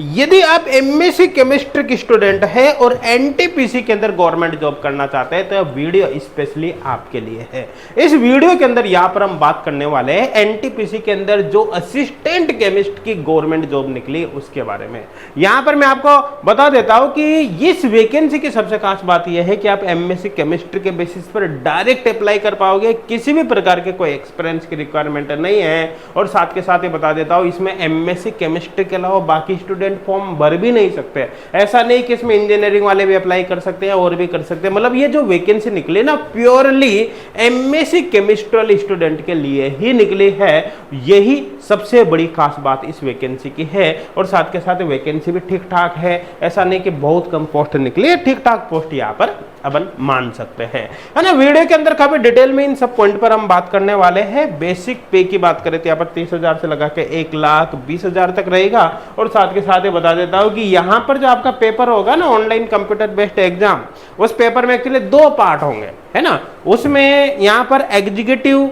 यदि आप MSc chemistry की स्टूडेंट है और एनटीपीसी के अंदर गवर्नमेंट जॉब करना चाहते हैं तो यह वीडियो स्पेशली आपके लिए है। इस वीडियो के अंदर यहां पर हम बात करने वाले हैं एनटीपीसी के अंदर जो असिस्टेंट केमिस्ट की गवर्नमेंट जॉब निकली उसके बारे में। यहां पर मैं आपको बता देता हूं कि इस वैकेंसी की सबसे खास बात यह है कि आप एमएससी केमिस्ट्री के बेसिस पर डायरेक्ट अप्लाई कर पाओगे, किसी भी प्रकार के कोई एक्सपीरियंस की रिक्वायरमेंट नहीं है। और साथ के साथ ये बता देता हूं इसमें एमएससी केमिस्ट्री के अलावा बाकी स्टूडेंट फॉर्म भर भी नहीं सकते। ऐसा नहीं कि इसमें इंजीनियरिंग वाले भी अप्लाई कर सकते हैं और भी कर सकते हैं। मतलब ये जो वैकेंसी निकली ना प्योरली एमएससी केमिस्ट्री स्टूडेंट के लिए ही निकली है। यही सबसे बड़ी खास बात इस वैकेंसी की है। और साथ के साथ वैकेंसी भी ठीक ठाक है, ऐसा नहीं कि बहुत कम पोस्ट निकली है, ठीक ठाक पोस्ट यहाँ पर अपन मान सकते हैं, है ना। वीडियो के अंदर काफी डिटेल में इन सब पॉइंट पर हम बात करने वाले हैं। बेसिक पे की बात करें तो यहाँ पर 30,000 से लगा के 1,20,000 तक रहेगा। और साथ के साथ ये बता देता हूँ कि यहाँ पर जो आपका पेपर होगा ना ऑनलाइन कंप्यूटर बेस्ड एग्जाम, उस पेपर में एक्चुअली 2 पार्ट होंगे, है ना। उसमें यहाँ पर एग्जीक्यूटिव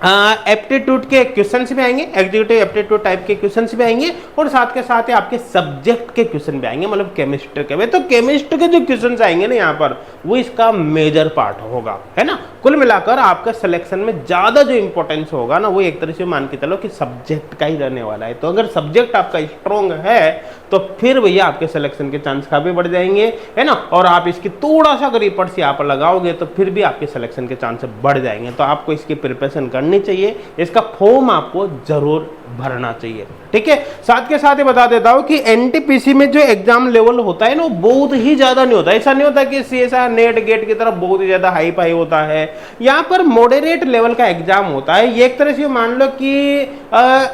एप्टीट्यूड के क्वेश्चंस भी आएंगे, एग्जीक्यूटिव एप्टीट्यूड टाइप के क्वेश्चंस भी आएंगे और साथ के साथ ही आपके सब्जेक्ट के क्वेश्चन भी आएंगे, मतलब केमिस्ट्री के। तो केमिस्ट्री के जो क्वेश्चंस आएंगे ना यहाँ पर वो इसका मेजर पार्ट होगा, है ना। कुल मिलाकर आपका सिलेक्शन में ज्यादा जो इंपॉर्टेंस होगा ना वो एक तरह से मान के चलो कि सब्जेक्ट का ही रहने वाला है। तो अगर सब्जेक्ट आपका स्ट्रॉन्ग है तो फिर भैया आपके सिलेक्शन के चांस काफी बढ़ जाएंगे, है ना। और आप इसकी थोड़ा सा अगर एफर्ट्स यहाँ पर लगाओगे तो फिर भी आपके सिलेक्शन के चांस बढ़ जाएंगे। तो आपको इसकी प्रिपरेशन करनी चाहिए, इसका फॉर्म आपको जरूर भरना चाहिए, ठीक है। साथ के साथ ये बता देता हूं कि एनटीपीसी में जो एग्जाम लेवल होता है ना वो बहुत ही ज्यादा नहीं होता। ऐसा नहीं होता कि सीएसआर नेट गेट की तरफ बहुत ही ज्यादा हाई फाई होता है। यहाँ पर मॉडरेट लेवल का एग्जाम होता है। ये एक तरह से मान लो कि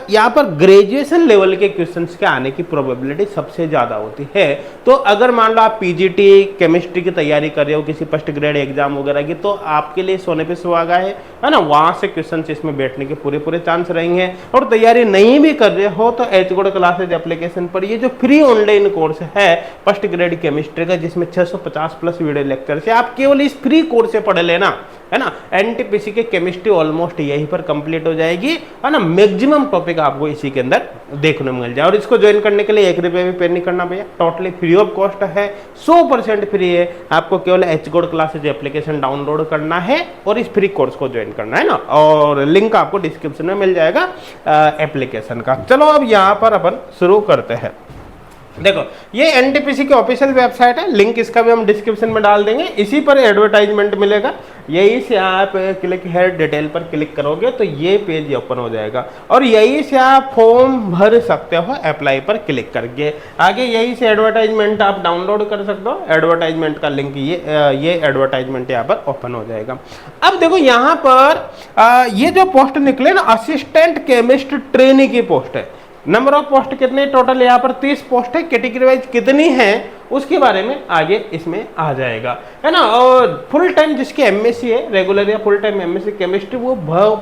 यहाँ पर ग्रेजुएशन लेवल के क्वेश्चंस के आने की प्रोबेबिलिटी सबसे ज्यादा होती है। तो अगर मान लो आप पीजीटी केमिस्ट्री की तैयारी कर रहे हो किसी फर्स्ट ग्रेड एग्जाम वगैरह की, तो आपके लिए सोने पे सुहागा है ना। वहां से क्वेश्चन इसमें बैठने के पूरे चांस रहेंगे। और तैयारी नहीं भी कर रहे हो तो एचगोड क्लासेज एप्लीकेशन पर ये जो फ्री ऑनलाइन कोर्स है फर्स्ट ग्रेड केमिस्ट्री का, जिसमें 650 प्लस वीडियो लेक्चर से आप केवल इस फ्री कोर्स से पढ़ लेना, है ना। एनटीपीसी के केमिस्ट्री ऑलमोस्ट यहीं पर कंप्लीट हो जाएगी, है ना। मैक्सिमम टॉपिक आपको इसी के अंदर देखने मिल जाए। और इसको ज्वाइन करने के लिए 1 रुपया भी पे नहीं करना भैया, टोटली फ्री ऑफ कॉस्ट है, 100% फ्री है। आपको केवल एचगोड क्लासेज एप्लीकेशन डाउनलोड करना है और इस फ्री कोर्स को ज्वाइन करना है ना। और लिंक आपको डिस्क्रिप्शन में मिल जाएगा एप्लीकेशन का। चलो अब यहाँ पर अपन शुरू करते हैं। देखो ये एनटीपीसी की ऑफिशियल वेबसाइट है, लिंक इसका भी हम डिस्क्रिप्शन में डाल देंगे। इसी पर एडवर्टाइजमेंट मिलेगा, यही से आप क्लिक हेयर डिटेल पर क्लिक करोगे तो ये पेज ओपन हो जाएगा और यही से आप फॉर्म भर सकते हो अप्लाई पर क्लिक करके। आगे यही से एडवर्टाइजमेंट आप डाउनलोड कर सकते हो। एडवर्टाइजमेंट का लिंक ये एडवर्टाइजमेंट यहाँ पर ओपन हो जाएगा। अब देखो यहाँ पर ये जो पोस्ट निकले ना असिस्टेंट केमिस्ट ट्रेनी की पोस्ट है। नंबर ऑफ पोस्ट कितने टोटल यहाँ पर 30 पोस्ट है। कैटेगरी वाइज कितनी है उसके बारे में आगे इसमें आ जाएगा, है ना। और फुल टाइम जिसके एमएससी है रेगुलर या फुल टाइम एमएससी केमिस्ट्री वो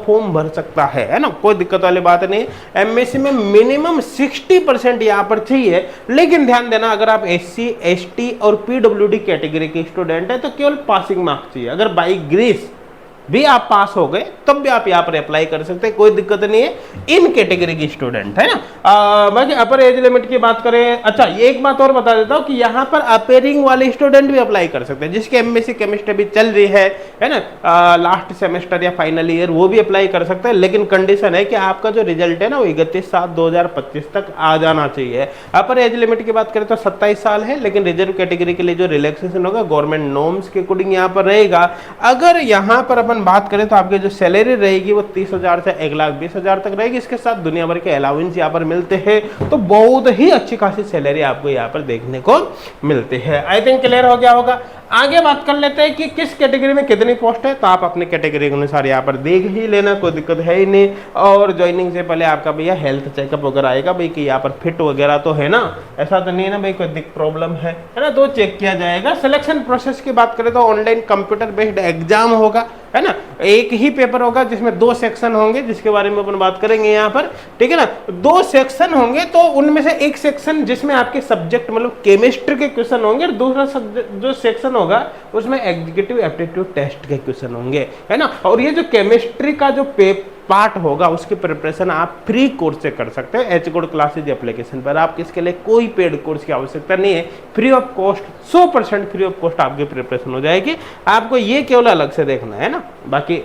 फॉर्म भर सकता है ना, कोई दिक्कत वाली बात नहीं। एमएससी में मिनिमम 60% यहाँ पर चाहिए। लेकिन ध्यान देना अगर आप एससी एसटी और पीडब्ल्यूडी कैटेगरी के स्टूडेंट है तो केवल पासिंग मार्क्स चाहिए। अगर बाई ग्रेस भी आप पास हो गए तब भी आप यहाँ पर अप्लाई कर सकते हैं, कोई दिक्कत नहीं है इन कैटेगरी की स्टूडेंट, है ना। बाकी अपर एज लिमिट की बात करें, अच्छा एक बात और बता देता हूँ कि यहाँ पर अपेयरिंग वाले स्टूडेंट भी अप्लाई कर सकते हैं, जिसकी एमएससी केमिस्ट्री भी चल रही है ना, लास्ट सेमेस्टर या फाइनल ईयर, वो भी अप्लाई कर सकते हैं। लेकिन कंडीशन है कि आपका जो रिजल्ट है ना वो 31/7/2025 तक आ जाना चाहिए। अपर एज लिमिट की बात करें तो 27 साल है, लेकिन रिजर्व कैटेगरी के लिए जो रिलैक्सेशन होगा गवर्नमेंट नॉर्म्स के अकॉर्डिंग यहाँ पर रहेगा। अगर यहाँ पर बात करें तो आपकी जो सैलरी रहेगी वो 30,000 से 1,20,000 तक रहेगी। इसके साथ दुनिया भर के अलाउंस यहाँ पर मिलते हैं। तो बहुत ही अच्छी खासी सैलरी आपको यहाँ पर देखने को मिलती है। आई थिंक क्लियर हो गया होगा। आगे बात कर लेते हैं कि किस कैटेगरी में कितनी पोस्ट है। तो आप अपने कैटेगरी के अनुसार यहाँ पर देख ही लेना, कोई दिक्कत है ही नहीं। और ज्वाइनिंग से पहले आपका भैया हेल्थ चेकअप वगैरह आएगा भाई कि यहाँ पर फिट वगैरह तो है ना, ऐसा तो नहीं है ना भाई कोई प्रॉब्लम है ना, तो चेक किया जाएगा। सिलेक्शन प्रोसेस की बात करें तो ऑनलाइन कंप्यूटर बेस्ड एग्जाम होगा, है ना। एक ही पेपर होगा जिसमें 2 सेक्शन होंगे, जिसके बारे में अपन बात करेंगे यहाँ पर, ठीक है ना। 2 सेक्शन होंगे तो उनमें से एक सेक्शन जिसमें आपके सब्जेक्ट मतलब केमिस्ट्री के क्वेश्चन होंगे और दूसरा जो सेक्शन होगा उसमें एग्जीक्यूटिव एप्टीट्यूड टेस्ट के क्वेश्चन होंगे, है ना। और ये जो केमिस्ट्री का जो पार्ट होगा उसकी प्रिपरेशन आप फ्री कोर्स से कर सकते हैं एच गुड क्लासेज एप्लीकेशन पर। आपके इसके लिए कोई पेड कोर्स की आवश्यकता नहीं है, free of cost 100% free of cost आपकी प्रिपरेशन हो जाएगी। आपको ये केवल अलग से देखना है ना, बाकी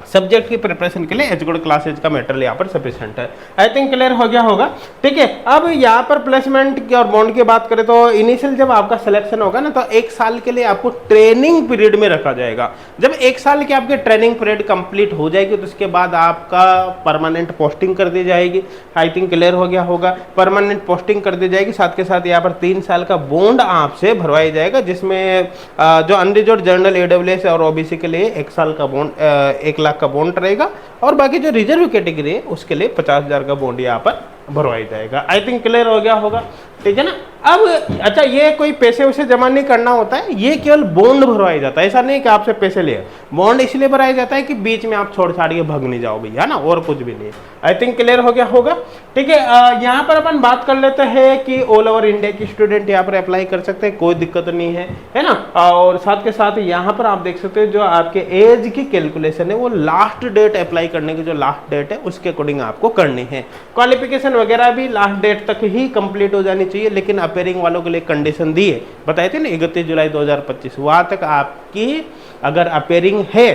सब्जेक्ट की प्रिपरेशन के लिए एच गुड क्लासेज का मटेरियल यहाँ पर सफिशिएंट है। आई थिंक क्लियर हो गया होगा। ठीक है, अब यहाँ पर प्लेसमेंट की और बॉन्ड की बात करें तो इनिशियल जब आपका सिलेक्शन होगा ना तो 1 साल के लिए आपको ट्रेनिंग पीरियड में रखा जाएगा। जब 1 साल की आपकी ट्रेनिंग पीरियड कंप्लीट हो जाएगी तो उसके बाद आपका परमानेंट पोस्टिंग कर दी जाएगी। आई थिंक क्लियर हो गया होगा, परमानेंट पोस्टिंग कर दी जाएगी। साथ के साथ यहाँ पर 3 साल का बॉन्ड आपसे भरवाया जाएगा, जिसमें जो अनरिजर्व्ड जनरल AWS और OBC के लिए 1 साल का बॉन्ड 1 लाख का बॉन्ड रहेगा, और बाकी जो रिजर्व कैटेगरी है उसके लिए 50,000 का बॉन्ड यहाँ पर भरवाया जाएगा। आई थिंक क्लियर हो गया होगा, ठीक है ना। अब अच्छा, ये कोई पैसे वैसे जमा नहीं करना होता है, ये केवल बॉन्ड भरवाया जाता है। ऐसा नहीं कि आपसे पैसे लिए, बॉन्ड इसलिए भराया जाता है कि बीच में आप छोड़ छाड़ के भाग नहीं जाओ भैया ना, और कुछ भी नहीं। आई थिंक क्लियर हो गया होगा, ठीक है। यहाँ पर अपन बात कर लेते हैं कि ऑल ओवर इंडिया की स्टूडेंट यहाँ पर अप्लाई कर सकते हैं, कोई दिक्कत नहीं है ना। और साथ के साथ यहाँ पर आप देख सकते हो जो आपके एज की कैलकुलेशन है वो लास्ट डेट अप्लाई करने की जो लास्ट डेट है उसके अकॉर्डिंग आपको करनी है। क्वालिफिकेशन वगैरह भी लास्ट डेट तक ही कंप्लीट हो जानी चाहिए, लेकिन अपेयरिंग वालों के लिए कंडीशन दी है, बताए थे ना 31 जुलाई 2025, वहां तक आपकी अगर अपेयरिंग है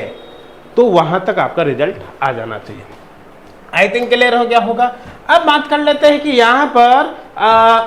तो वहां तक आपका रिजल्ट आ जाना चाहिए। आई थिंक क्लियर हो गया होगा। अब बात कर लेते हैं कि यहाँ पर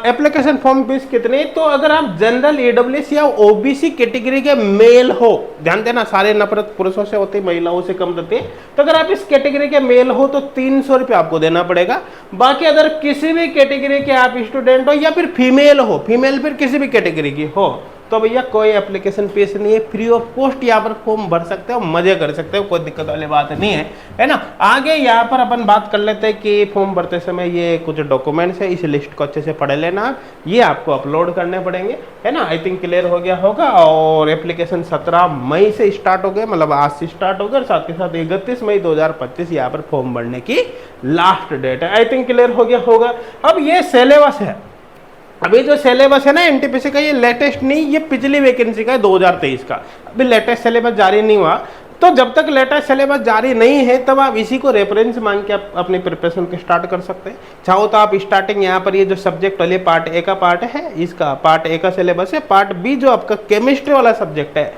एप्लीकेशन फॉर्म फीस कितनी। तो अगर आप जनरल AWS या OBC कैटेगरी के मेल हो, ध्यान देना सारे नफरत पुरुषों से होती है, महिलाओं से कम देती है, तो अगर आप इस कैटेगरी के मेल हो तो 300 रुपये आपको देना पड़ेगा। बाकी अगर किसी भी कैटेगरी के आप स्टूडेंट हो या फिर फीमेल हो, फीमेल फिर किसी भी कैटेगरी की हो, तो भैया कोई एप्लीकेशन फीस नहीं है, फ्री ऑफ कॉस्ट यहाँ पर फॉर्म भर सकते हो, मजे कर सकते हो, कोई दिक्कत वाली बात नहीं है ना। आगे यहाँ पर अपन बात कर लेते हैं कि फॉर्म भरते समय ये कुछ डॉक्यूमेंट्स है, इस लिस्ट को अच्छे से पढ़ लेना, ये आपको अपलोड करने पड़ेंगे, है ना। आई थिंक क्लियर हो गया होगा। और एप्लीकेशन 17 मई से स्टार्ट हो गया, मतलब आज से स्टार्ट हो गया, और साथ के साथ 31 मई 2025 यहाँ पर फॉर्म भरने की लास्ट डेट है। आई थिंक क्लियर हो गया होगा। अब ये सिलेबस है, अभी जो सिलेबस है ना NTPC का, ये लेटेस्ट नहीं, ये पिछली वैकेंसी का है 2023 का, अभी लेटेस्ट सिलेबस जारी नहीं हुआ। तो जब तक लेटेस्ट सिलेबस जारी नहीं है तब आप इसी को रेफरेंस मांग के आप अपनी प्रिपरेशन को स्टार्ट कर सकते हैं। चाहो तो आप स्टार्टिंग यहाँ पर ये जो सब्जेक्ट वाले पार्ट ए का पार्ट है, इसका पार्ट ए का सिलेबस है, पार्ट बी जो आपका केमिस्ट्री वाला सब्जेक्ट है,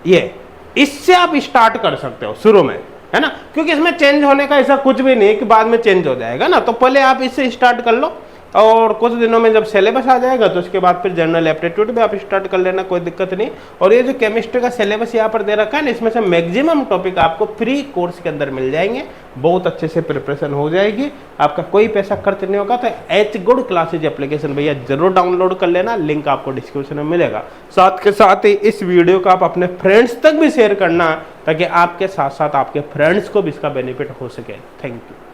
ये इससे आप स्टार्ट कर सकते हो शुरू में, है ना, क्योंकि इसमें चेंज होने का ऐसा कुछ भी नहीं है कि बाद में चेंज हो जाएगा ना। तो पहले आप इससे स्टार्ट कर लो, और कुछ दिनों में जब सिलेबस आ जाएगा तो उसके बाद फिर जनरल एप्टीट्यूड भी आप स्टार्ट कर लेना, कोई दिक्कत नहीं। और ये जो केमिस्ट्री का सिलेबस यहाँ पर दे रखा है ना, इसमें से मैक्सिमम टॉपिक आपको फ्री कोर्स के अंदर मिल जाएंगे, बहुत अच्छे से प्रिपरेशन हो जाएगी, आपका कोई पैसा खर्च नहीं होगा। तो एच गुड क्लासेज एप्लीकेशन भैया जरूर डाउनलोड कर लेना, लिंक आपको डिस्क्रिप्शन में मिलेगा। साथ के साथ ही इस वीडियो को आप अपने फ्रेंड्स तक भी शेयर करना, ताकि आपके साथ साथ आपके फ्रेंड्स को भी इसका बेनिफिट हो सके। Thank you.